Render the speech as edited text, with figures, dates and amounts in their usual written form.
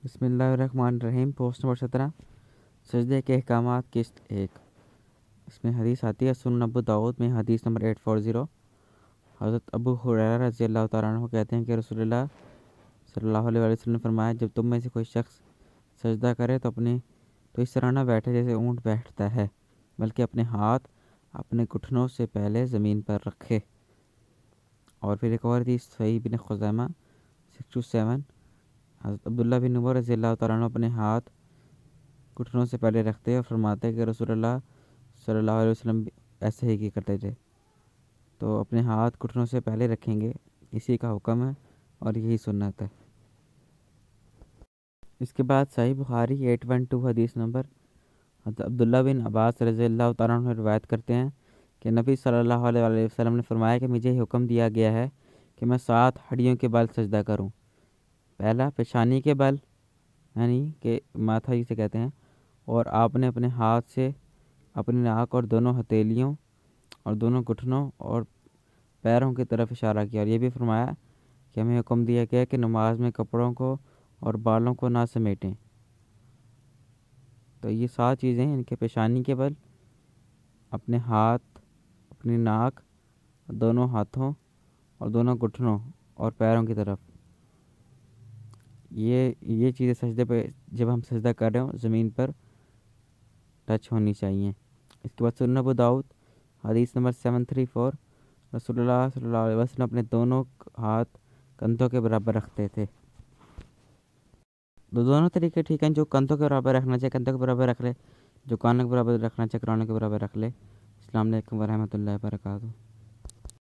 بسم اللہ الرحمن الرحیم۔ پوسٹ نمبر 17 سجدے کے احکامات قسط 1۔ اس میں حدیث آتی ہے سنن ابو داؤد میں حدیث نمبر 840۔ حضرت ابو ہریرہ رضی اللہ تعالیٰ عنہ کہتے ہیں کہ رسول اللہ صلی اللہ علیہ وسلم نے فرمایا، جب تم میں سے کوئی شخص سجدہ کرے تو اس طرح نہ بیٹھے جیسے اونٹ بیٹھتا ہے، بلکہ اپنے ہاتھ اپنے گھٹنوں سے پہلے زمین پر رکھے۔ اور پھر ایک اور حدیث صحیح ابن خزیمہ 627، حضرت عبداللہ بن عمر رضی اللہ تعالیٰ عنہ اپنے ہاتھ گھٹنوں سے پہلے رکھتے اور فرماتے کہ رسول اللہ صلی اللہ علیہ وسلم ایسے ہی کرتے تھے۔ تو اپنے ہاتھ گھٹنوں سے پہلے رکھیں گے، اسی کا حکم ہے اور یہی سنت ہے۔ اس کے بعد صحیح بخاری 812 حدیث نمبر، حضرت عبداللہ بن عباس رضی اللہ تعالیٰ عنہ روایت کرتے ہیں کہ نبی صلی اللہ علیہ وسلم نے فرمایا کہ مجھے حکم دیا گیا ہے کہ میں 7 ہڈیوں کے بل سجدہ کروں۔ پہلا پیشانی کے بل، یعنی کہ ماتھا جسے کہتے ہیں، اور آپ نے اپنے ہاتھ سے اپنی ناک اور دونوں ہتھیلیوں اور دونوں گھٹنوں اور پیروں کی طرف اشارہ کیا، اور یہ بھی فرمایا کہ ہمیں حکم دیا گیا کہ نماز میں کپڑوں کو اور بالوں کو نہ سمیٹیں۔ تو یہ 7 چیزیں، ان کے پیشانی کے بل، اپنے ہاتھ، اپنی ناک، دونوں ہاتھوں اور دونوں گھٹنوں اور پیروں کی طرف، یہ چیزیں سجدے پہ جب ہم سجدہ کر رہے ہوں زمین پر ٹچ ہونی چاہیے۔ اس کے بعد سنن ابو داؤد حدیث نمبر 734، رسول اللہ صلی اللہ علیہ وسلم اپنے دونوں ہاتھ کندھوں کے برابر رکھتے تھے۔ دونوں طریقے ٹھیک ہیں، جو کندھوں کے برابر رکھنا چاہے کندھوں کے برابر رکھ لے، جو کانوں کے برابر رکھنا چاہے کانوں کے برابر رکھ لے۔ السلام علیکم ورحمۃ اللہ وبرکاتہ۔